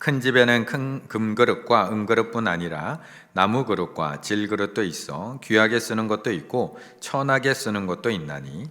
큰 집에는 큰 금그릇과 은그릇뿐 아니라 나무 그릇과 질그릇도 있어 귀하게 쓰는 것도 있고 천하게 쓰는 것도 있나니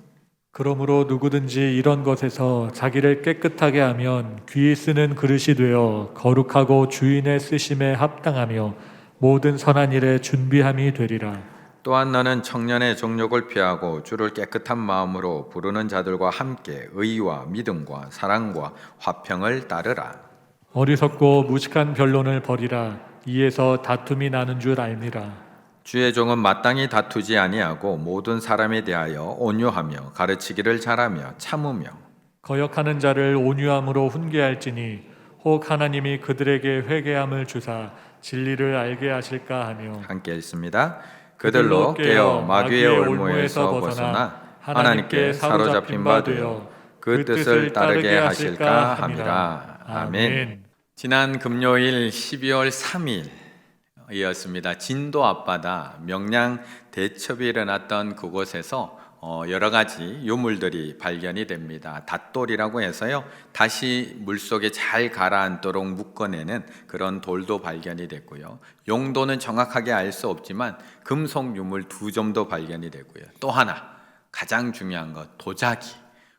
그러므로 누구든지 이런 것에서 자기를 깨끗하게 하면 귀히 쓰는 그릇이 되어 거룩하고 주인의 쓰심에 합당하며 모든 선한 일에 준비함이 되리라. 또한 너는 청년의 정욕을 피하고 주를 깨끗한 마음으로 부르는 자들과 함께 의와 믿음과 사랑과 화평을 따르라. 어리석고 무식한 변론을 버리라. 이에서 다툼이 나는 줄 알미라. 주의 종은 마땅히 다투지 아니하고 모든 사람에 대하여 온유하며 가르치기를 잘하며 참으며 거역하는 자를 온유함으로 훈계할지니 혹 하나님이 그들에게 회개함을 주사 진리를 알게 하실까 하며 함께 있습니다. 그들로 깨어 마귀의 올무에서 벗어나 하나님께 사로잡힌 바 되어 그 뜻을 따르게 하실까 함이라. 아멘. 지난 금요일 12월 3일이었습니다. 진도 앞바다 명량 대첩이 일어났던 그곳에서 여러 가지 유물들이 발견이 됩니다. 닷돌이라고 해서요, 다시 물속에 잘 가라앉도록 묶어내는 그런 돌도 발견이 됐고요. 용도는 정확하게 알 수 없지만 금속 유물 2점도 발견이 되고요. 또 하나 가장 중요한 것, 도자기,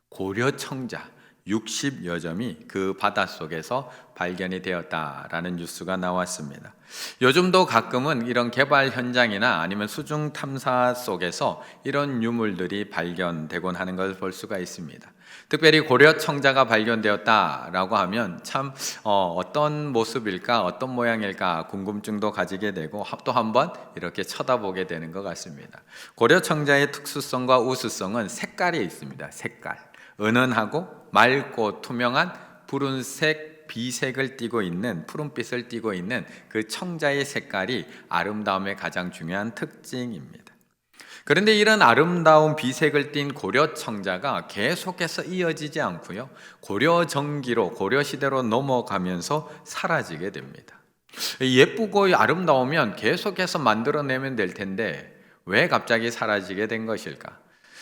고려청자 60여 점이 그 바닷속에서 발견이 되었다라는 뉴스가 나왔습니다. 요즘도 가끔은 이런 개발 현장이나 아니면 수중 탐사 속에서 이런 유물들이 발견되곤 하는 것을 볼 수가 있습니다. 특별히 고려청자가 발견되었다라고 하면 참 어떤 모습일까, 어떤 모양일까 궁금증도 가지게 되고 또 한번 이렇게 쳐다보게 되는 것 같습니다. 고려청자의 특수성과 우수성은 색깔이 있습니다. 색깔. 은은하고 맑고 투명한 푸른색 비색을 띠고 있는, 푸른빛을 띠고 있는 그 청자의 색깔이 아름다움의 가장 중요한 특징입니다. 그런데 이런 아름다운 비색을 띤 고려청자가 계속해서 이어지지 않고요, 고려정기로, 고려시대로 넘어가면서 사라지게 됩니다. 예쁘고 아름다우면 계속해서 만들어내면 될 텐데 왜 갑자기 사라지게 된 것일까?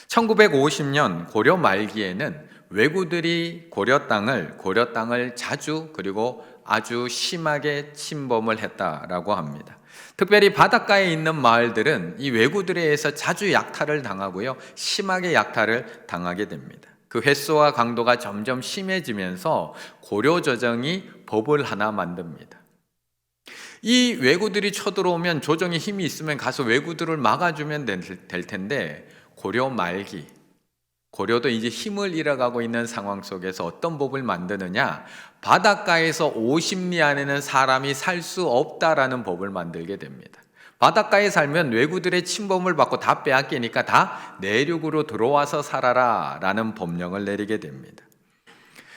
1950년 고려 말기에는 왜구들이 고려 땅을 자주 그리고 아주 심하게 침범을 했다라고 합니다. 특별히 바닷가에 있는 마을들은 이 왜구들에 의해서 자주 약탈을 당하고요, 심하게 약탈을 당하게 됩니다. 그 횟수와 강도가 점점 심해지면서 고려 조정이 법을 하나 만듭니다. 이 왜구들이 쳐들어오면 조정에 힘이 있으면 가서 왜구들을 막아주면 될 텐데 고려 말기, 고려도 이제 힘을 잃어가고 있는 상황 속에서 어떤 법을 만드느냐, 바닷가에서 50리 안에는 사람이 살 수 없다라는 법을 만들게 됩니다. 바닷가에 살면 왜구들의 침범을 받고 다 빼앗기니까 다 내륙으로 들어와서 살아라 라는 법령을 내리게 됩니다.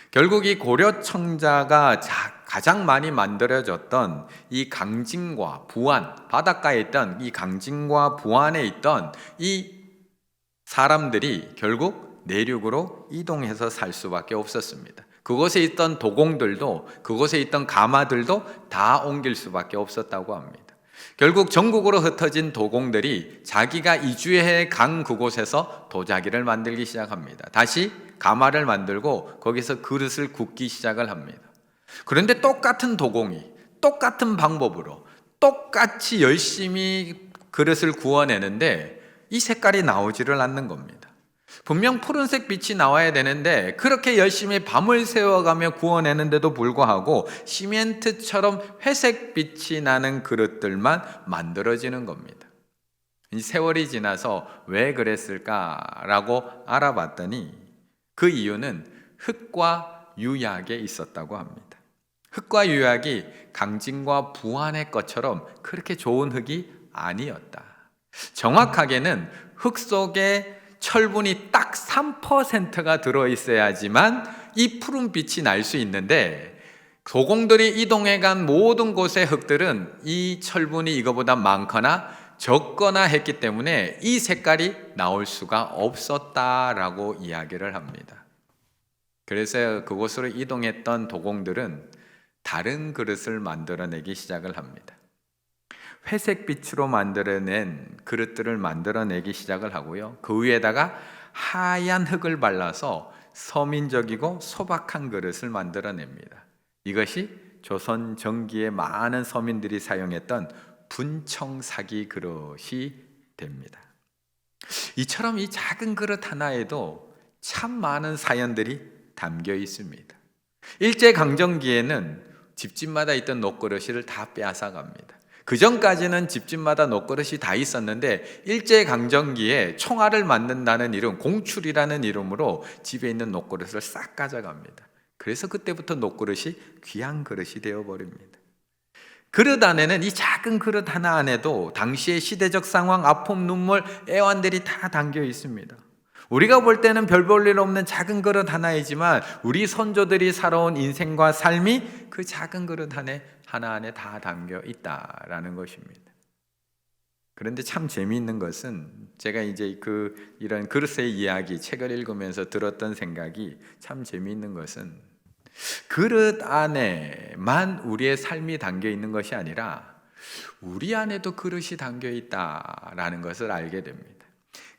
결국 이 고려청자가 가장 많이 만들어졌던 이 강진과 부안, 바닷가에 있던 이 강진과 부안에 있던 이 사람들이 결국 내륙으로 이동해서 살 수밖에 없었습니다. 그곳에 있던 도공들도, 그곳에 있던 가마들도 다 옮길 수밖에 없었다고 합니다. 결국 전국으로 흩어진 도공들이 자기가 이주해 간 그곳에서 도자기를 만들기 시작합니다. 다시 가마를 만들고 거기서 그릇을 굽기 시작을 합니다. 그런데 똑같은 도공이 똑같은 방법으로 똑같이 열심히 그릇을 구워내는데 이 색깔이 나오지를 않는 겁니다. 분명 푸른색 빛이 나와야 되는데 그렇게 열심히 밤을 새워가며 구워내는데도 불구하고 시멘트처럼 회색 빛이 나는 그릇들만 만들어지는 겁니다. 이 세월이 지나서 왜 그랬을까라고 알아봤더니 그 이유는 흙과 유약에 있었다고 합니다. 흙과 유약이 강진과 부안의 것처럼 그렇게 좋은 흙이 아니었다. 정확하게는 흙 속에 철분이 딱 3%가 들어있어야지만 이 푸른 빛이 날 수 있는데 도공들이 이동해간 모든 곳의 흙들은 이 철분이 이거보다 많거나 적거나 했기 때문에 이 색깔이 나올 수가 없었다라고 이야기를 합니다. 그래서 그곳으로 이동했던 도공들은 다른 그릇을 만들어내기 시작을 합니다. 회색 빛으로 만들어낸 그릇들을 만들어내기 시작을 하고요, 그 위에다가 하얀 흙을 발라서 서민적이고 소박한 그릇을 만들어냅니다. 이것이 조선 전기의 많은 서민들이 사용했던 분청사기 그릇이 됩니다. 이처럼 이 작은 그릇 하나에도 참 많은 사연들이 담겨 있습니다. 일제강점기에는 집집마다 있던 녹그릇을 다 빼앗아 갑니다. 그 전까지는 집집마다 녹그릇이 다 있었는데 일제강점기에 총알을 맞는다는 이름, 공출이라는 이름으로 집에 있는 녹그릇을 싹 가져갑니다. 그래서 그때부터 녹그릇이 귀한 그릇이 되어버립니다. 그릇 안에는, 이 작은 그릇 하나 안에도 당시의 시대적 상황, 아픔, 눈물, 애환들이 다 담겨 있습니다. 우리가 볼 때는 별 볼 일 없는 작은 그릇 하나이지만 우리 선조들이 살아온 인생과 삶이 그 작은 그릇 하나 안에 다 담겨 있다라는 것입니다. 그런데 참 재미있는 것은 제가 이제 이런 그릇의 이야기 책을 읽으면서 들었던 생각이, 참 재미있는 것은 그릇 안에만 우리의 삶이 담겨 있는 것이 아니라 우리 안에도 그릇이 담겨 있다라는 것을 알게 됩니다.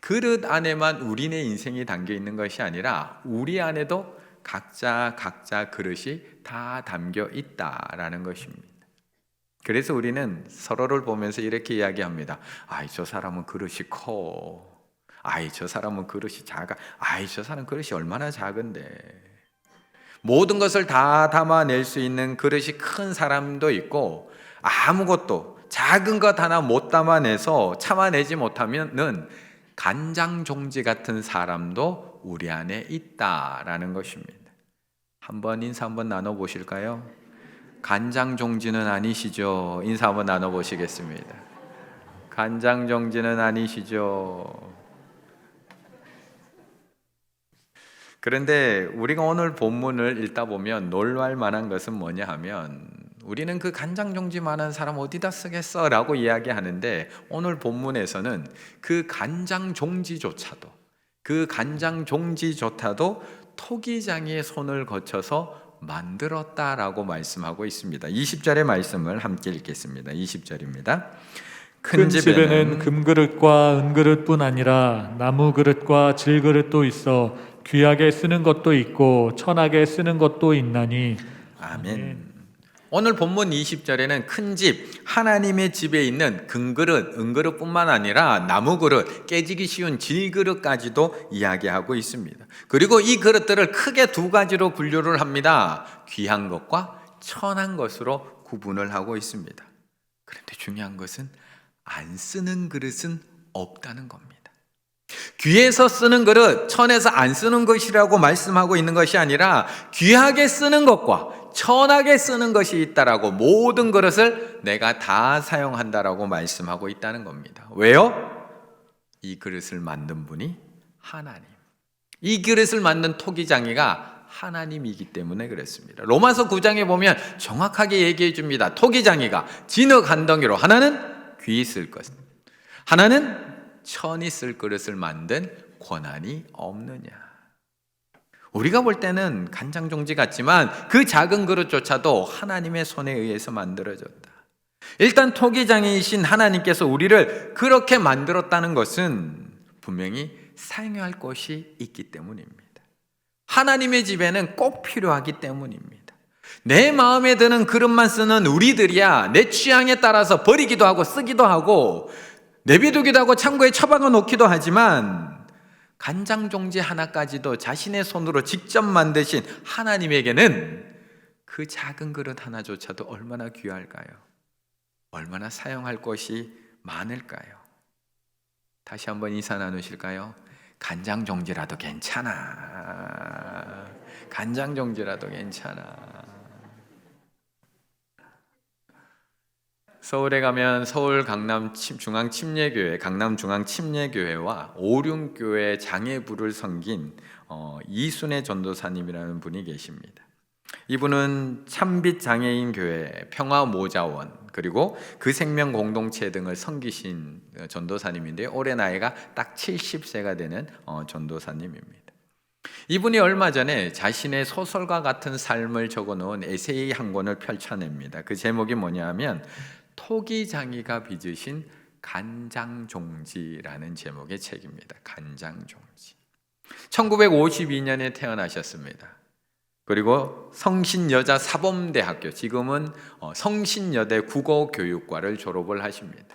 그릇 안에만 우리네 인생이 담겨 있는 것이 아니라 우리 안에도 각자 그릇이 다 담겨 있다라는 것입니다. 그래서 우리는 서로를 보면서 이렇게 이야기합니다. 아이, 저 사람은 그릇이 커. 아이, 저 사람은 그릇이 작아. 아이, 저 사람 그릇이 얼마나 작은데. 모든 것을 다 담아낼 수 있는 그릇이 큰 사람도 있고, 아무것도 작은 것 하나 못 담아내서 참아내지 못하면은 간장종지 같은 사람도 우리 안에 있다라는 것입니다. 한번 인사 한번 나눠보실까요? 간장종지는 아니시죠? 인사 한번 나눠보시겠습니다. 간장종지는 아니시죠? 그런데 우리가 오늘 본문을 읽다 보면 놀랄 만한 것은 뭐냐 하면, 우리는 그 간장종지만한 사람 어디다 쓰겠어? 라고 이야기하는데, 오늘 본문에서는 그 간장종지조차도 토기장이의 손을 거쳐서 만들었다라고 말씀하고 있습니다. 20절의 말씀을 함께 읽겠습니다. 20절입니다. 큰 집에는 금그릇과 은그릇뿐 아니라 나무 그릇과 질그릇도 있어 귀하게 쓰는 것도 있고 천하게 쓰는 것도 있나니. 아멘. 오늘 본문 20절에는 큰 집, 하나님의 집에 있는 금그릇, 은그릇뿐만 아니라 나무 그릇, 깨지기 쉬운 질그릇까지도 이야기하고 있습니다. 그리고 이 그릇들을 크게 두 가지로 분류를 합니다. 귀한 것과 천한 것으로 구분을 하고 있습니다. 그런데 중요한 것은 안 쓰는 그릇은 없다는 겁니다. 귀해서 쓰는 그릇, 천에서 안 쓰는 것이라고 말씀하고 있는 것이 아니라 귀하게 쓰는 것과 천하게 쓰는 것이 있다라고, 모든 그릇을 내가 다 사용한다라고 말씀하고 있다는 겁니다. 왜요? 이 그릇을 만든 분이 하나님, 이 그릇을 만든 토기장이가 하나님이기 때문에 그렇습니다. 로마서 9장에 보면 정확하게 얘기해 줍니다. 토기장이가 진흙 한 덩이로, 하나는 귀히 쓸 것, 하나는 천이 쓸 그릇을 만든 권한이 없느냐. 우리가 볼 때는 간장종지 같지만 그 작은 그릇조차도 하나님의 손에 의해서 만들어졌다. 일단 토기장이신 하나님께서 우리를 그렇게 만들었다는 것은 분명히 사용할 것이 있기 때문입니다. 하나님의 집에는 꼭 필요하기 때문입니다. 내 마음에 드는 그릇만 쓰는 우리들이야 내 취향에 따라서 버리기도 하고 쓰기도 하고 내비두기도 하고 창고에 처박아 놓기도 하지만, 간장종지 하나까지도 자신의 손으로 직접 만드신 하나님에게는 그 작은 그릇 하나조차도 얼마나 귀할까요? 얼마나 사용할 것이 많을까요? 다시 한번 인사 나누실까요? 간장종지라도 괜찮아. 간장종지라도 괜찮아. 서울에 가면 서울 강남 중앙침례교회, 강남 중앙침례교회와 오륜교회 장애부를 섬긴 이순애 전도사님이라는 분이 계십니다. 이분은 참빛 장애인 교회, 평화모자원, 그리고 그 생명 공동체 등을 섬기신 전도사님인데 올해 나이가 딱 70세가 되는 전도사님입니다. 이분이 얼마 전에 자신의 소설과 같은 삶을 적어놓은 에세이 한 권을 펼쳐냅니다. 그 제목이 뭐냐 하면 토기장이가 빚으신 간장종지라는 제목의 책입니다. 간장종지. 1952년에 태어나셨습니다. 그리고 성신여자 사범대학교, 지금은 성신여대 국어교육과를 졸업을 하십니다.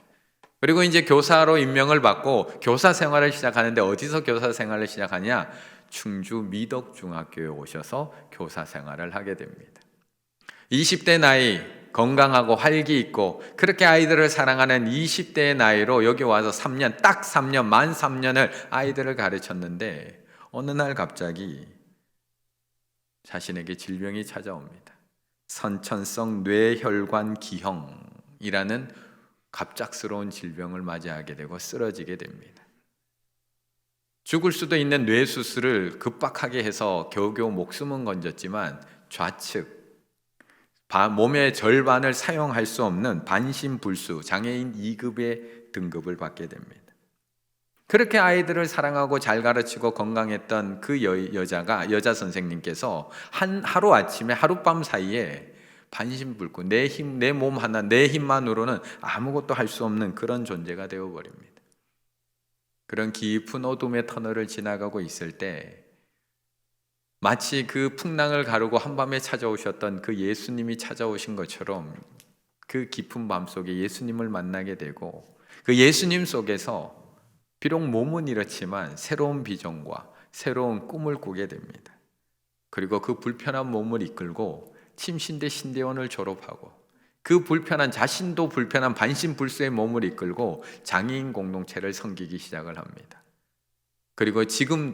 그리고 이제 교사로 임명을 받고 교사 생활을 시작하는데 어디서 교사 생활을 시작하냐? 충주 미덕중학교에 오셔서 교사 생활을 하게 됩니다. 20대 나이, 건강하고 활기 있고 그렇게 아이들을 사랑하는 20대의 나이로 여기 와서 3년, 딱 3년, 만 3년을 아이들을 가르쳤는데 어느 날 갑자기 자신에게 질병이 찾아옵니다. 선천성 뇌혈관 기형이라는 갑작스러운 질병을 맞이하게 되고 쓰러지게 됩니다. 죽을 수도 있는 뇌 수술을 급박하게 해서 겨우겨우 목숨은 건졌지만 좌측 몸의 절반을 사용할 수 없는 반신불수 장애인 2급의 등급을 받게 됩니다. 그렇게 아이들을 사랑하고 잘 가르치고 건강했던 그 여자 선생님께서 하루 아침에 하룻밤 사이에 반신불구 내 몸 하나 내 힘만으로는 아무것도 할 수 없는 그런 존재가 되어버립니다. 그런 깊은 어둠의 터널을 지나가고 있을 때 마치 그 풍랑을 가르고 한밤에 찾아오셨던 그 예수님이 찾아오신 것처럼 그 깊은 밤 속에 예수님을 만나게 되고 그 예수님 속에서 비록 몸은 이렇지만 새로운 비전과 새로운 꿈을 꾸게 됩니다. 그리고 그 불편한 몸을 이끌고 침신대 신대원을 졸업하고 그 불편한 자신도 불편한 반신불수의 몸을 이끌고 장애인 공동체를 섬기기 시작을 합니다. 그리고 지금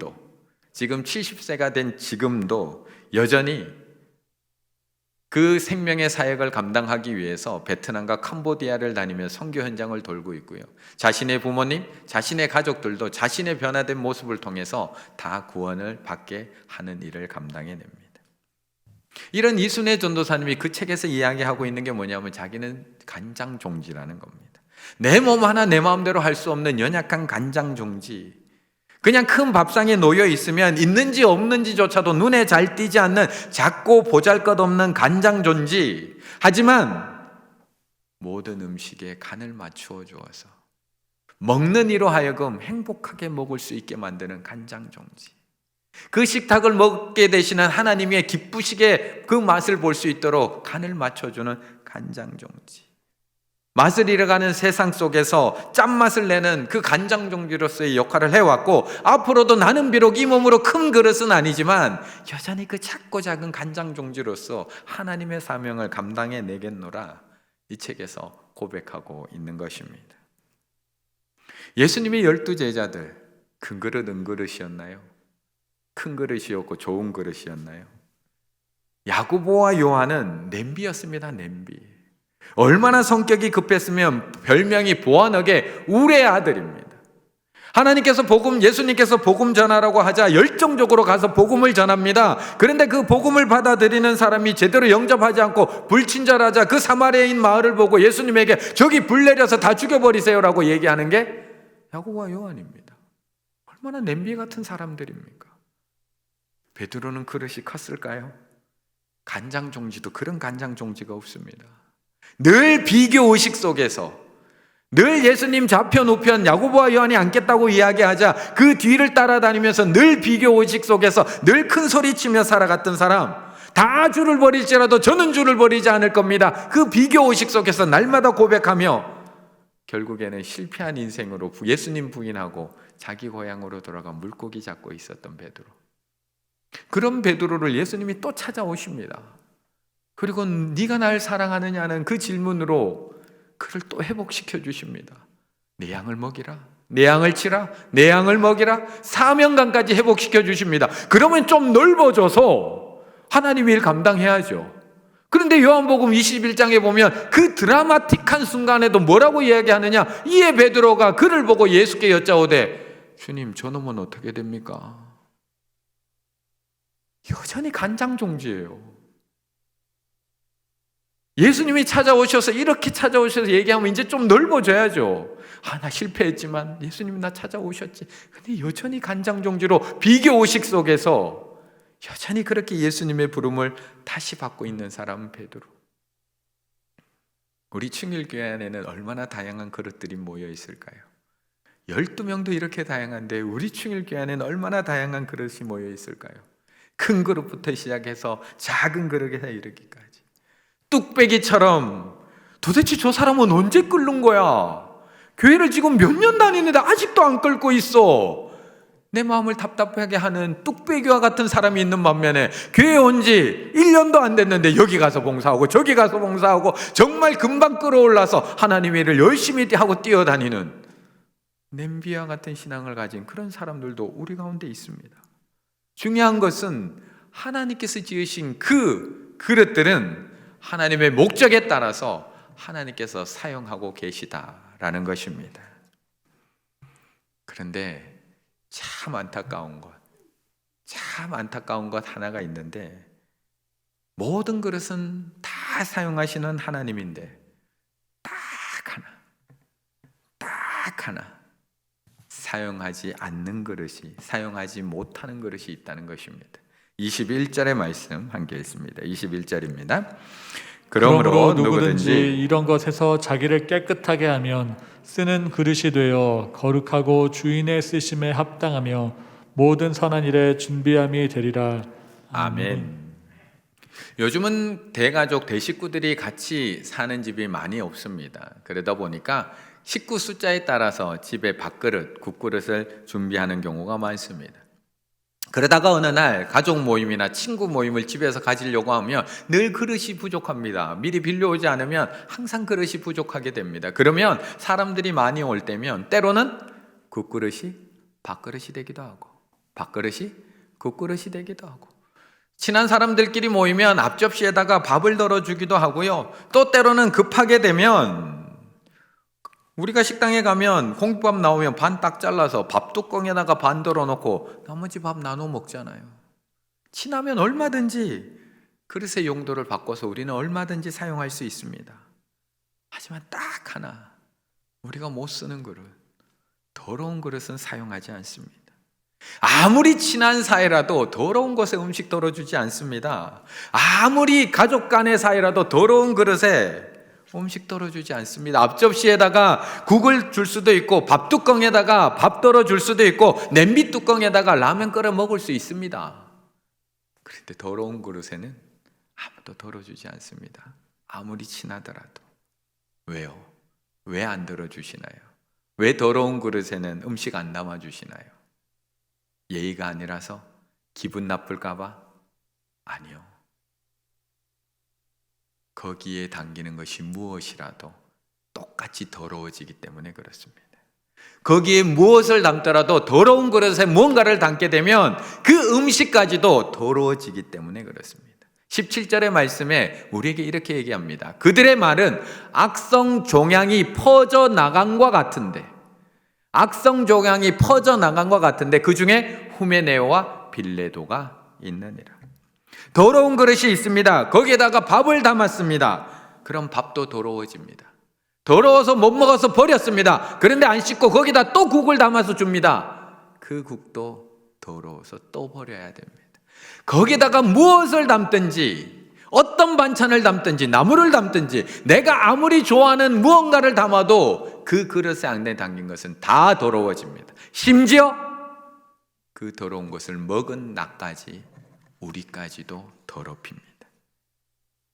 70세가 된 지금도 여전히 그 생명의 사역을 감당하기 위해서 베트남과 캄보디아를 다니며 선교 현장을 돌고 있고요. 자신의 부모님, 자신의 가족들도 자신의 변화된 모습을 통해서 다 구원을 받게 하는 일을 감당해냅니다. 이런 이순애 전도사님이 그 책에서 이야기하고 있는 게 뭐냐면 자기는 간장종지라는 겁니다. 내 몸 하나 내 마음대로 할 수 없는 연약한 간장종지, 그냥 큰 밥상에 놓여 있으면 있는지 없는지조차도 눈에 잘 띄지 않는 작고 보잘것없는 간장존지, 하지만 모든 음식에 간을 맞추어 주어서 먹는 이로 하여금 행복하게 먹을 수 있게 만드는 간장종지, 그 식탁을 먹게 되시는 하나님의 기쁘시게 그 맛을 볼 수 있도록 간을 맞춰주는 간장종지, 맛을 잃어가는 세상 속에서 짠맛을 내는 그 간장종지로서의 역할을 해왔고, 앞으로도 나는 비록 이 몸으로 큰 그릇은 아니지만 여전히 그 작고 작은 간장종지로서 하나님의 사명을 감당해내겠노라, 이 책에서 고백하고 있는 것입니다. 예수님의 12제자들, 큰 그릇 은그릇이었나요? 큰 그릇이었고 좋은 그릇이었나요? 야고보와 요한은 냄비였습니다. 냄비. 얼마나 성격이 급했으면 별명이 보아너게 울의 아들입니다. 하나님께서 예수님께서 복음 전하라고 하자 열정적으로 가서 복음을 전합니다. 그런데 그 복음을 받아들이는 사람이 제대로 영접하지 않고 불친절하자 그 사마리아인 마을을 보고 예수님에게 저기 불 내려서 다 죽여버리세요라고 얘기하는 게 야고보와 요한입니다. 얼마나 냄비 같은 사람들입니까? 베드로는 그릇이 컸을까요? 간장종지도 그런 간장종지가 없습니다. 늘 비교 의식 속에서, 늘 예수님 좌편 우편 야고보와 요한이 앉겠다고 이야기하자 그 뒤를 따라다니면서 늘 비교 의식 속에서 늘 큰 소리치며 살아갔던 사람, 다 주를 버릴지라도 저는 주를 버리지 않을 겁니다. 그 비교 의식 속에서 날마다 고백하며 결국에는 실패한 인생으로 예수님 부인하고 자기 고향으로 돌아가 물고기 잡고 있었던 베드로. 그런 베드로를 예수님이 또 찾아오십니다. 그리고 네가 날 사랑하느냐는 그 질문으로 그를 또 회복시켜 주십니다. 내 양을 먹이라, 내 양을 치라, 내 양을 먹이라, 사명감까지 회복시켜 주십니다. 그러면 좀 넓어져서 하나님 일 감당해야죠. 그런데 요한복음 21장에 보면 그 드라마틱한 순간에도 뭐라고 이야기하느냐, 이에 베드로가 그를 보고 예수께 여짜오되 주님 저놈은 어떻게 됩니까? 여전히 간장종지예요. 예수님이 찾아오셔서 이렇게 찾아오셔서 얘기하면 이제 좀 넓어져야죠. 나 실패했지만 예수님이 나 찾아오셨지. 근데 여전히 간장종지로 비교 의식 속에서 여전히 그렇게 예수님의 부름을 다시 받고 있는 사람은 베드로. 우리 충일교회 안에는 얼마나 다양한 그릇들이 모여 있을까요? 12명도 이렇게 다양한데 우리 충일교회 안에는 얼마나 다양한 그릇이 모여 있을까요? 큰 그릇부터 시작해서 작은 그릇에 이르기까지 뚝배기처럼 도대체 저 사람은 언제 끓는 거야? 교회를 지금 몇 년 다니는데 아직도 안 끓고 있어. 내 마음을 답답하게 하는 뚝배기와 같은 사람이 있는 반면에 교회 온 지 1년도 안 됐는데 여기 가서 봉사하고 저기 가서 봉사하고 정말 금방 끌어올라서 하나님의 일을 열심히 하고 뛰어다니는 냄비와 같은 신앙을 가진 그런 사람들도 우리 가운데 있습니다. 중요한 것은 하나님께서 지으신 그 그릇들은 하나님의 목적에 따라서 하나님께서 사용하고 계시다라는 것입니다. 그런데 참 안타까운 것 하나가 있는데, 모든 그릇은 다 사용하시는 하나님인데 딱 하나 사용하지 않는 그릇이, 사용하지 못하는 그릇이 있다는 것입니다. 21절의 말씀 함께 읽습니다. 21절입니다. 그러므로 누구든지 이런 것에서 자기를 깨끗하게 하면 쓰는 그릇이 되어 거룩하고 주인의 쓰심에 합당하며 모든 선한 일에 준비함이 되리라. 아멘. 요즘은 대가족, 대식구들이 같이 사는 집이 많이 없습니다. 그러다 보니까 식구 숫자에 따라서 집에 밥그릇, 국그릇을 준비하는 경우가 많습니다. 그러다가 어느 날 가족 모임이나 친구 모임을 집에서 가지려고 하면 늘 그릇이 부족합니다. 미리 빌려오지 않으면 항상 그릇이 부족하게 됩니다. 그러면 사람들이 많이 올 때면 때로는 국그릇이 밥그릇이 되기도 하고 밥그릇이 국그릇이 되기도 하고, 친한 사람들끼리 모이면 앞접시에다가 밥을 덜어주기도 하고요. 또 때로는 급하게 되면 우리가 식당에 가면 공깃밥 나오면 반 딱 잘라서 밥 뚜껑에다가 반 덜어놓고 나머지 밥 나눠 먹잖아요. 친하면 얼마든지 그릇의 용도를 바꿔서 우리는 얼마든지 사용할 수 있습니다. 하지만 딱 하나, 우리가 못 쓰는 그릇, 더러운 그릇은 사용하지 않습니다. 아무리 친한 사이라도 더러운 것에 음식 덜어주지 않습니다. 아무리 가족 간의 사이라도 더러운 그릇에 음식 덜어주지 않습니다. 앞접시에다가 국을 줄 수도 있고 밥뚜껑에다가 밥 덜어줄 수도 있고 냄비 뚜껑에다가 라면 끓여 먹을 수 있습니다. 그런데 더러운 그릇에는 아무도 덜어주지 않습니다. 아무리 친하더라도. 왜요? 왜 안 덜어주시나요? 왜 더러운 그릇에는 음식 안 담아주시나요? 예의가 아니라서? 기분 나쁠까 봐? 아니요. 거기에 담기는 것이 무엇이라도 똑같이 더러워지기 때문에 그렇습니다. 거기에 무엇을 담더라도 더러운 그릇에 무언가를 담게 되면 그 음식까지도 더러워지기 때문에 그렇습니다. 17절의 말씀에 우리에게 이렇게 얘기합니다. 그들의 말은 악성 종양이 퍼져나간과 같은데, 그 중에 후메네오와 빌레도가 있느니라. 더러운 그릇이 있습니다. 거기에다가 밥을 담았습니다. 그럼 밥도 더러워집니다. 더러워서 못 먹어서 버렸습니다. 그런데 안 씻고 거기다 또 국을 담아서 줍니다. 그 국도 더러워서 또 버려야 됩니다. 거기다가 무엇을 담든지, 어떤 반찬을 담든지, 나물을 담든지, 내가 아무리 좋아하는 무언가를 담아도 그 그릇에 안에 담긴 것은 다 더러워집니다. 심지어 그 더러운 것을 먹은 나까지, 우리까지도 더럽힙니다.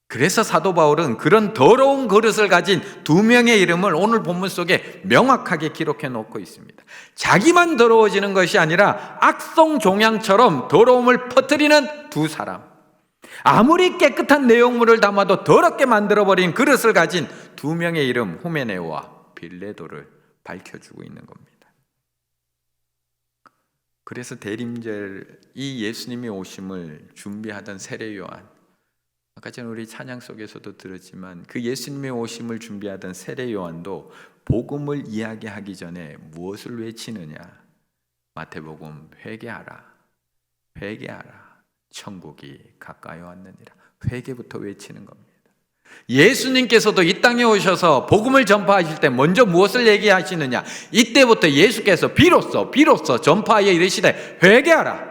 그래서 사도 바울은 그런 더러운 그릇을 가진 두 명의 이름을 오늘 본문 속에 명확하게 기록해 놓고 있습니다. 자기만 더러워지는 것이 아니라 악성 종양처럼 더러움을 퍼뜨리는 두 사람, 아무리 깨끗한 내용물을 담아도 더럽게 만들어버린 그릇을 가진 두 명의 이름, 후메네오와 빌레도를 밝혀주고 있는 겁니다. 그래서 대림절, 이 예수님의 오심을 준비하던 세례 요한, 아까 전에 우리 찬양 속에서도 들었지만 그 예수님의 오심을 준비하던 세례 요한도 복음을 이야기하기 전에 무엇을 외치느냐? 마태복음 회개하라, 천국이 가까이 왔느니라. 회개부터 외치는 겁니다. 예수님께서도 이 땅에 오셔서 복음을 전파하실 때 먼저 무엇을 얘기하시느냐? 이때부터 예수께서 비로소 전파하여 이르시되 회개하라,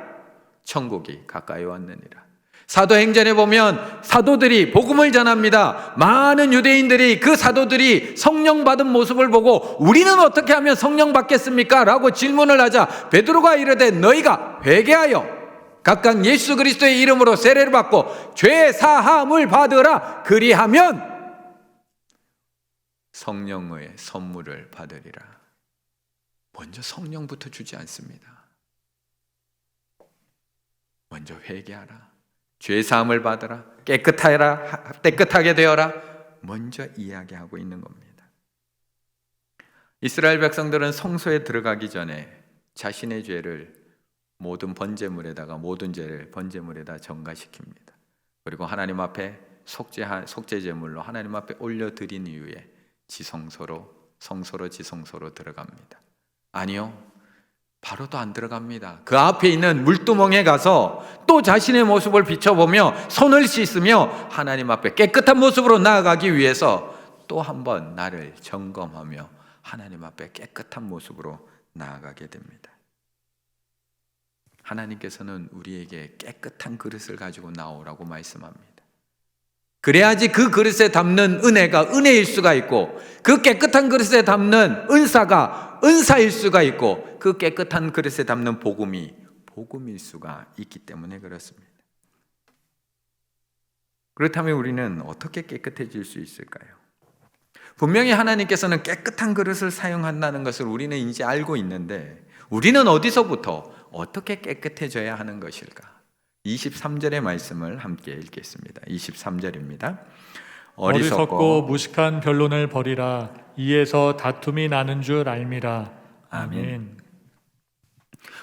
천국이 가까이 왔느니라. 사도행전에 보면 사도들이 복음을 전합니다. 많은 유대인들이 그 사도들이 성령 받은 모습을 보고 우리는 어떻게 하면 성령 받겠습니까? 라고 질문을 하자 베드로가 이르되 너희가 회개하여 각각 예수 그리스도의 이름으로 세례를 받고 죄 사함을 받으라. 그리하면 성령의 선물을 받으리라. 먼저 성령부터 주지 않습니다. 먼저 회개하라. 죄 사함을 받으라. 깨끗하게 되어라. 먼저 이야기하고 있는 겁니다. 이스라엘 백성들은 성소에 들어가기 전에 자신의 죄를 모든 죄를 번제물에다 전가시킵니다. 그리고 하나님 앞에 속죄 제물로 하나님 앞에 올려드린 이후에 성소로 지성소로 들어갑니다. 바로도 안 들어갑니다. 그 앞에 있는 물두멍에 가서 또 자신의 모습을 비춰보며 손을 씻으며 하나님 앞에 깨끗한 모습으로 나아가기 위해서 또 한 번 나를 점검하며 하나님 앞에 깨끗한 모습으로 나아가게 됩니다. 하나님께서는 우리에게 깨끗한 그릇을 가지고 나오라고 말씀합니다. 그래야지 그 그릇에 담는 은혜가 은혜일 수가 있고, 그 깨끗한 그릇에 담는 은사가 은사일 수가 있고, 그 깨끗한 그릇에 담는 복음이 복음일 수가 있기 때문에 그렇습니다. 그렇다면 우리는 어떻게 깨끗해질 수 있을까요? 분명히 하나님께서는 깨끗한 그릇을 사용한다는 것을 우리는 이제 알고 있는데, 우리는 어디서부터 어떻게 깨끗해져야 하는 것일까? 23절의 말씀을 함께 읽겠습니다. 23절입니다. 어리석고 무식한 변론을 버리라. 이에서 다툼이 나는 줄 알미라. 아멘.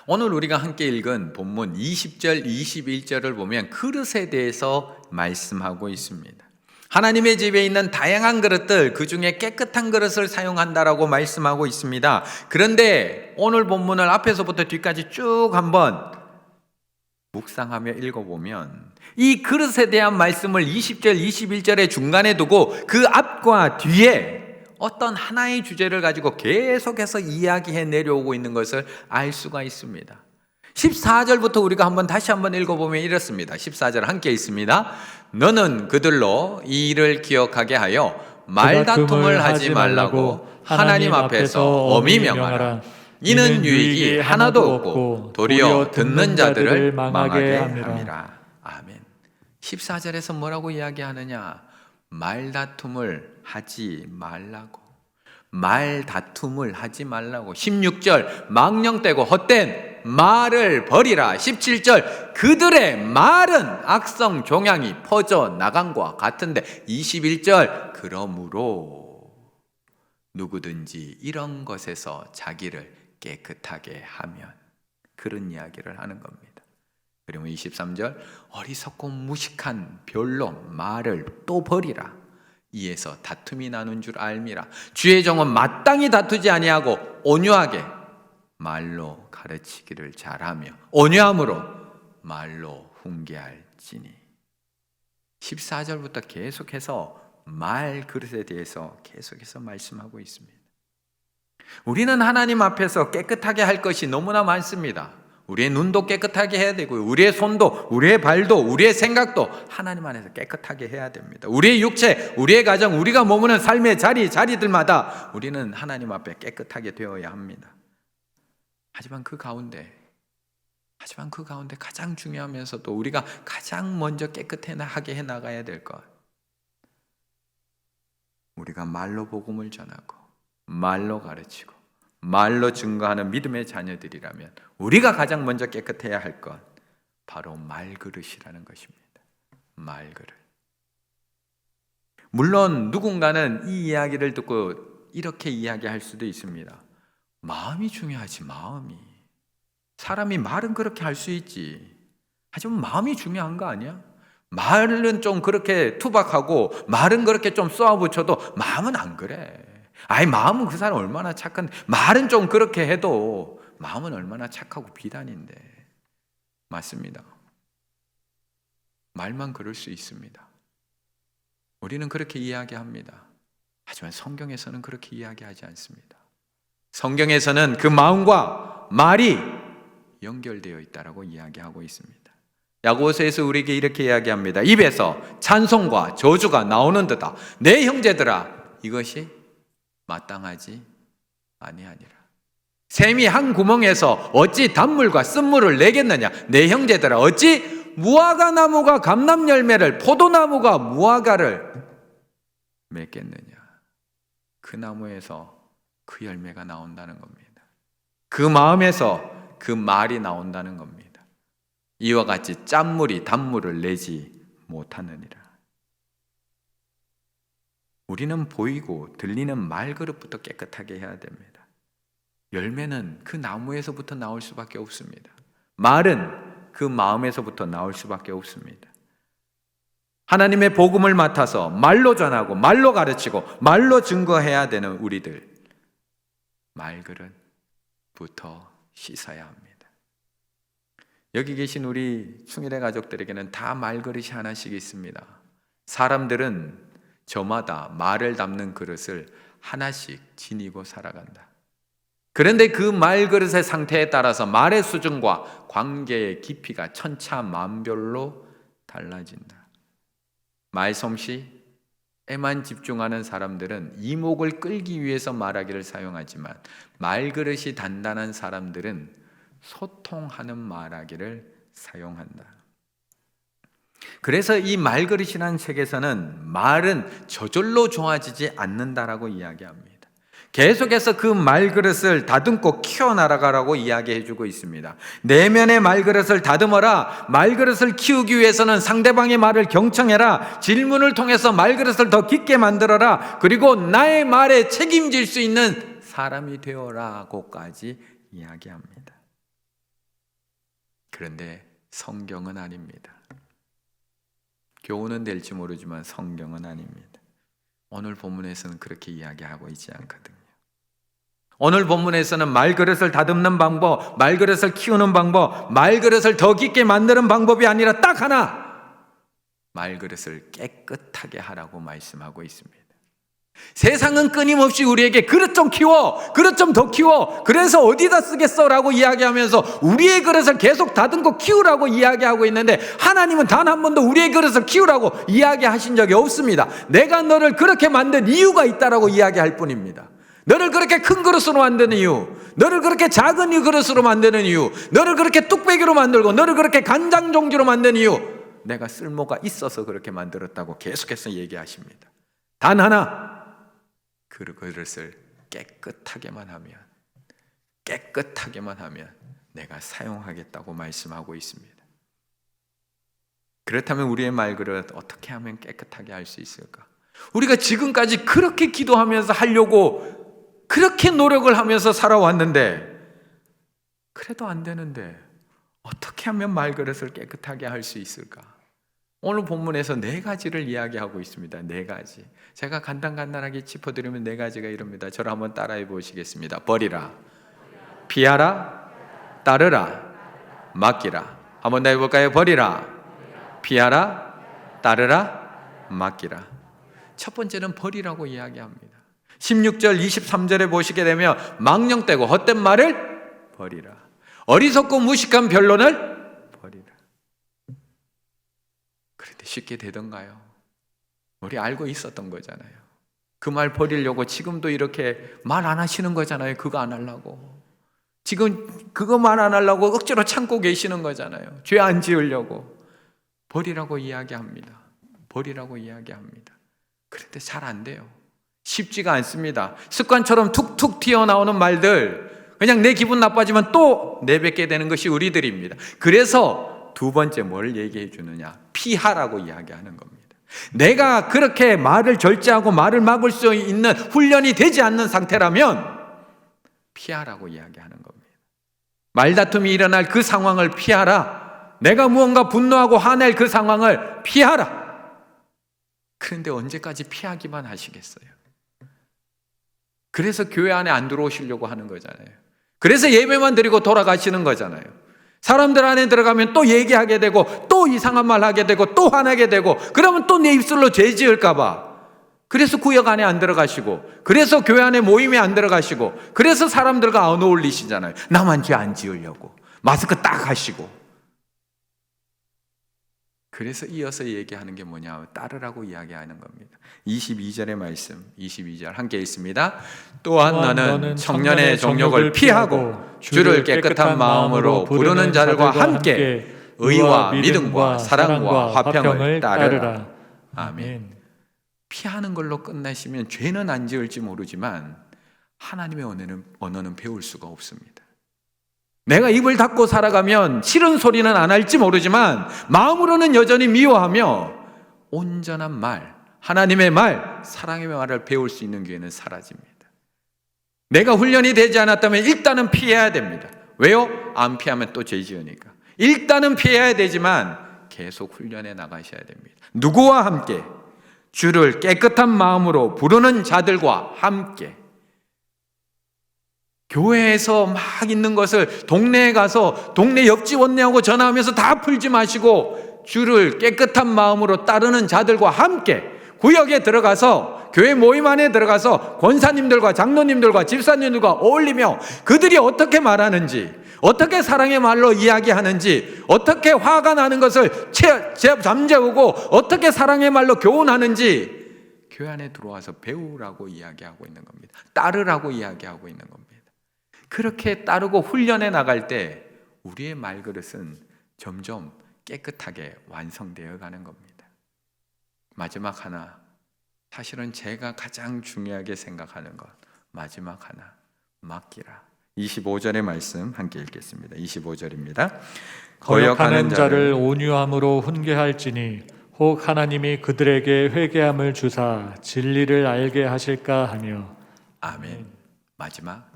오늘 우리가 함께 읽은 본문 20절, 21절을 보면 그릇에 대해서 말씀하고 있습니다. 하나님의 집에 있는 다양한 그릇들, 그 중에 깨끗한 그릇을 사용한다라고 말씀하고 있습니다. 그런데 오늘 본문을 앞에서부터 뒤까지 쭉 한번 묵상하며 읽어보면 이 그릇에 대한 말씀을 20절, 21절의 중간에 두고 그 앞과 뒤에 어떤 하나의 주제를 가지고 계속해서 이야기해 내려오고 있는 것을 알 수가 있습니다. 14절부터 우리가 다시 한번 읽어보면 이렇습니다. 14절 함께 있습니다. 너는 그들로 이 일을 기억하게 하여 말다툼을 하지 말라고 하나님 앞에서 엄히 명하라. 이는 유익이 하나도 없고 도리어 듣는 자들을 망하게 함이라. 아멘. 14절에서 뭐라고 이야기하느냐? 말다툼을 하지 말라고. 16절 망령되고 헛된 말을 버리라. 17절 그들의 말은 악성 종양이 퍼져 나간과 같은데, 21절 그러므로 누구든지 이런 것에서 자기를 깨끗하게 하면, 그런 이야기를 하는 겁니다. 그리고 23절 어리석고 무식한 변론 말을 또 버리라. 이에서 다툼이 나는 줄 알미라. 주의 종은 마땅히 다투지 아니하고 온유하게 말로 가르치기를 잘하며 온유함으로 말로 훈계할지니. 14절부터 계속해서 말 그릇에 대해서 계속해서 말씀하고 있습니다. 우리는 하나님 앞에서 깨끗하게 할 것이 너무나 많습니다. 우리의 눈도 깨끗하게 해야 되고요. 우리의 손도, 우리의 발도, 우리의 생각도 하나님 안에서 깨끗하게 해야 됩니다. 우리의 육체, 우리의 가정, 우리가 머무는 삶의 자리들마다 우리는 하나님 앞에 깨끗하게 되어야 합니다. 하지만 그 가운데 가장 중요하면서도 우리가 가장 먼저 깨끗하게 해나가야 될 것, 우리가 말로 복음을 전하고 말로 가르치고 말로 증거하는 믿음의 자녀들이라면 우리가 가장 먼저 깨끗해야 할 것, 바로 말그릇이라는 것입니다. 말그릇. 물론 누군가는 이 이야기를 듣고 이렇게 이야기할 수도 있습니다. 마음이 중요하지, 마음이. 사람이 말은 그렇게 할 수 있지, 하지만 마음이 중요한 거 아니야? 말은 좀 그렇게 투박하고 말은 그렇게 좀 쏘아붙여도 마음은 안 그래. 마음은 그 사람 얼마나 착한데, 말은 좀 그렇게 해도 마음은 얼마나 착하고 비단인데. 맞습니다. 말만 그럴 수 있습니다. 우리는 그렇게 이야기합니다. 하지만 성경에서는 그렇게 이야기하지 않습니다. 성경에서는 그 마음과 말이 연결되어 있다라고 이야기하고 있습니다. 야고보서에서 우리에게 이렇게 이야기합니다. 입에서 찬송과 저주가 나오는 듯다. 내 형제들아, 이것이 마땅하지 아니하니라. 샘이 한 구멍에서 어찌 단물과 쓴물을 내겠느냐? 내 형제들아, 어찌 무화과 나무가 감람 열매를, 포도나무가 무화과를 맺겠느냐? 그 나무에서 그 열매가 나온다는 겁니다. 그 마음에서 그 말이 나온다는 겁니다. 이와 같이 짠물이 단물을 내지 못하느니라. 우리는 보이고 들리는 말그릇부터 깨끗하게 해야 됩니다. 열매는 그 나무에서부터 나올 수밖에 없습니다. 말은 그 마음에서부터 나올 수밖에 없습니다. 하나님의 복음을 맡아서 말로 전하고 말로 가르치고 말로 증거해야 되는 우리들, 말그릇부터 씻어야 합니다. 여기 계신 우리 충일의 가족들에게는 다 말그릇이 하나씩 있습니다. 사람들은 저마다 말을 담는 그릇을 하나씩 지니고 살아간다. 그런데 그 말그릇의 상태에 따라서 말의 수준과 관계의 깊이가 천차만별로 달라진다. 말솜씨에만 집중하는 사람들은 이목을 끌기 위해서 말하기를 사용하지만, 말그릇이 단단한 사람들은 소통하는 말하기를 사용한다. 그래서 이 말그릇이라는 책에서는 말은 저절로 좋아지지 않는다라고 이야기합니다. 계속해서 그 말그릇을 다듬고 키워나가라고 이야기해주고 있습니다. 내면의 말그릇을 다듬어라. 말그릇을 키우기 위해서는 상대방의 말을 경청해라. 질문을 통해서 말그릇을 더 깊게 만들어라. 그리고 나의 말에 책임질 수 있는 사람이 되어라고까지 이야기합니다. 그런데 성경은 아닙니다. 교훈은 될지 모르지만 성경은 아닙니다. 오늘 본문에서는 그렇게 이야기하고 있지 않거든요. 오늘 본문에서는 말그릇을 다듬는 방법, 말그릇을 키우는 방법, 말그릇을 더 깊게 만드는 방법이 아니라 딱 하나, 말그릇을 깨끗하게 하라고 말씀하고 있습니다. 세상은 끊임없이 우리에게 그릇 좀 키워, 그릇 좀 더 키워, 그래서 어디다 쓰겠어 라고 이야기하면서 우리의 그릇을 계속 다듬고 키우라고 이야기하고 있는데, 하나님은 단 한 번도 우리의 그릇을 키우라고 이야기하신 적이 없습니다. 내가 너를 그렇게 만든 이유가 있다라고 이야기할 뿐입니다. 너를 그렇게 큰 그릇으로 만드는 이유, 너를 그렇게 작은 그릇으로 만드는 이유, 너를 그렇게 뚝배기로 만들고 너를 그렇게 간장 종지로 만드는 이유, 내가 쓸모가 있어서 그렇게 만들었다고 계속해서 얘기하십니다. 단 하나, 그 그릇을 깨끗하게만 하면 내가 사용하겠다고 말씀하고 있습니다. 그렇다면 우리의 말그릇 어떻게 하면 깨끗하게 할 수 있을까? 우리가 지금까지 그렇게 기도하면서 하려고 그렇게 노력을 하면서 살아왔는데, 그래도 안 되는데 어떻게 하면 말그릇을 깨끗하게 할 수 있을까? 오늘 본문에서 4가지를 이야기하고 있습니다. 4가지. 제가 간단하게 짚어드리면 4가지가 이럽니다. 저를 한번 따라해 보시겠습니다. 버리라, 피하라, 따르라, 맡기라. 한번 더 해볼까요? 버리라, 피하라, 따르라, 맡기라. 첫 번째는 버리라고 이야기합니다. 16절 23절에 보시게 되면 망령되고 헛된 말을 버리라, 어리석고 무식한 변론을 버리라. 그런데 쉽게 되던가요? 우리 알고 있었던 거잖아요. 그 말 버리려고 지금도 이렇게 말 안 하시는 거잖아요. 그거 안 하려고. 지금 그거 말 안 하려고 억지로 참고 계시는 거잖아요. 죄 안 지으려고. 버리라고 이야기합니다. 버리라고 이야기합니다. 그런데 잘 안 돼요. 쉽지가 않습니다. 습관처럼 툭툭 튀어나오는 말들, 그냥 내 기분 나빠지면 또 내뱉게 되는 것이 우리들입니다. 그래서 두 번째 뭘 얘기해 주느냐? 피하라고 이야기하는 겁니다. 내가 그렇게 말을 절제하고 말을 막을 수 있는 훈련이 되지 않는 상태라면 피하라고 이야기하는 겁니다. 말다툼이 일어날 그 상황을 피하라. 내가 무언가 분노하고 화낼 그 상황을 피하라. 그런데 언제까지 피하기만 하시겠어요? 그래서 교회 안에 안 들어오시려고 하는 거잖아요. 그래서 예배만 드리고 돌아가시는 거잖아요. 사람들 안에 들어가면 또 얘기하게 되고 또 이상한 말 하게 되고 또 화나게 되고, 그러면 또 내 입술로 죄 지을까 봐. 그래서 구역 안에 안 들어가시고, 그래서 교회 안에 모임에 안 들어가시고, 그래서 사람들과 안 어울리시잖아요. 나만 죄 안 지으려고 마스크 딱 하시고. 그래서 이어서 얘기하는 게 뭐냐? 따르라고 이야기하는 겁니다. 22절의 말씀, 22절 함께 읽습니다. 또한 너는 청년의 정욕을 피하고 주를 깨끗한 마음으로 부르는 자들과 함께 의와 믿음과 사랑과 화평을 따르라. 아멘. 피하는 걸로 끝나시면 죄는 안 지을지 모르지만 하나님의 언어는 배울 수가 없습니다. 내가 입을 닫고 살아가면 싫은 소리는 안 할지 모르지만 마음으로는 여전히 미워하며 온전한 말, 하나님의 말, 사랑의 말을 배울 수 있는 기회는 사라집니다. 내가 훈련이 되지 않았다면 일단은 피해야 됩니다. 왜요? 안 피하면 또 죄 지으니까. 일단은 피해야 되지만 계속 훈련해 나가셔야 됩니다. 누구와 함께? 주를 깨끗한 마음으로 부르는 자들과 함께. 교회에서 막 있는 것을 동네에 가서 동네 옆집 언니하고 전화하면서 다 풀지 마시고 주를 깨끗한 마음으로 따르는 자들과 함께 구역에 들어가서 교회 모임 안에 들어가서 권사님들과 장로님들과 집사님들과 어울리며 그들이 어떻게 말하는지, 어떻게 사랑의 말로 이야기하는지, 어떻게 화가 나는 것을 잠재우고 어떻게 사랑의 말로 교훈하는지 교회 안에 들어와서 배우라고 이야기하고 있는 겁니다. 따르라고 이야기하고 있는 겁니다. 그렇게 따르고 훈련해 나갈 때 우리의 말그릇은 점점 깨끗하게 완성되어 가는 겁니다. 마지막 하나, 사실은 제가 가장 중요하게 생각하는 것, 마지막 하나, 맡기라. 25절의 말씀 함께 읽겠습니다. 25절입니다. 거역하는 자를 온유함으로 훈계할지니 혹 하나님이 그들에게 회개함을 주사 진리를 알게 하실까 하며. 아멘. 마지막,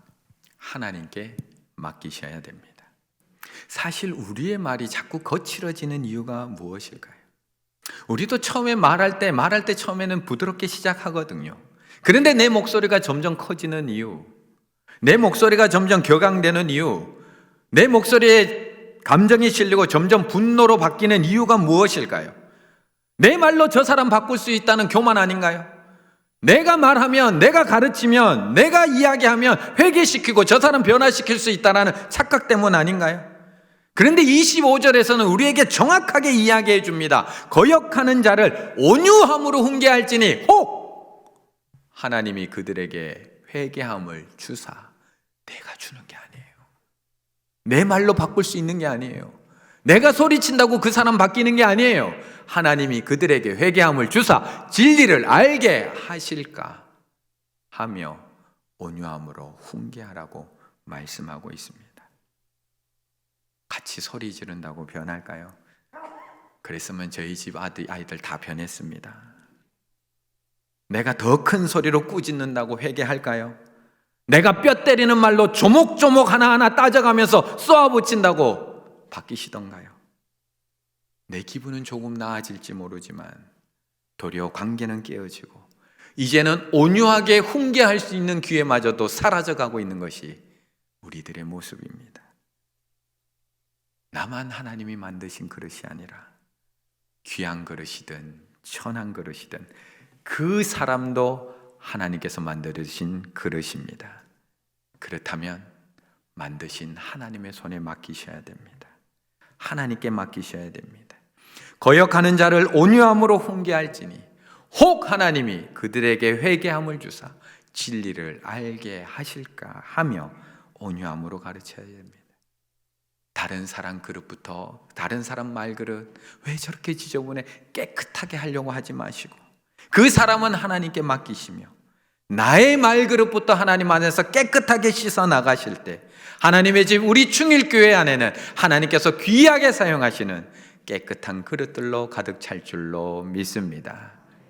하나님께 맡기셔야 됩니다. 사실 우리의 말이 자꾸 거칠어지는 이유가 무엇일까요? 우리도 처음에 말할 때 처음에는 부드럽게 시작하거든요. 그런데 내 목소리가 점점 커지는 이유, 내 목소리가 점점 격앙되는 이유, 내 목소리에 감정이 실리고 점점 분노로 바뀌는 이유가 무엇일까요? 내 말로 저 사람 바꿀 수 있다는 교만 아닌가요? 내가 말하면, 내가 가르치면, 내가 이야기하면 회개시키고 저 사람 변화시킬 수 있다는 착각 때문 아닌가요? 그런데 25절에서는 우리에게 정확하게 이야기해 줍니다. 거역하는 자를 온유함으로 훈계할지니 혹 하나님이 그들에게 회개함을 주사. 내가 주는 게 아니에요. 내 말로 바꿀 수 있는 게 아니에요. 내가 소리친다고 그 사람 바뀌는 게 아니에요. 하나님이 그들에게 회개함을 주사 진리를 알게 하실까 하며 온유함으로 훈계하라고 말씀하고 있습니다. 같이 소리 지른다고 변할까요? 그랬으면 저희 집 아이들 다 변했습니다. 내가 더 큰 소리로 꾸짖는다고 회개할까요? 내가 뼈 때리는 말로 조목조목 하나하나 따져가면서 쏘아붙인다고 바뀌시던가요? 내 기분은 조금 나아질지 모르지만 도리어 관계는 깨어지고 이제는 온유하게 훈계할 수 있는 기회마저도 사라져가고 있는 것이 우리들의 모습입니다. 나만 하나님이 만드신 그릇이 아니라 귀한 그릇이든 천한 그릇이든 그 사람도 하나님께서 만드신 그릇입니다. 그렇다면 만드신 하나님의 손에 맡기셔야 됩니다. 하나님께 맡기셔야 됩니다. 거역하는 자를 온유함으로 훈계할지니 혹 하나님이 그들에게 회개함을 주사 진리를 알게 하실까 하며 온유함으로 가르쳐야 됩니다. 다른 사람 그릇부터, 다른 사람 말그릇 왜 저렇게 지저분해 깨끗하게 하려고 하지 마시고 그 사람은 하나님께 맡기시며 나의 말그릇부터 하나님 안에서 깨끗하게 씻어 나가실 때 하나님의 집 우리 충일교회 안에는 하나님께서 귀하게 사용하시는 깨끗한 그릇들로 가득 찰 줄로 믿습니다.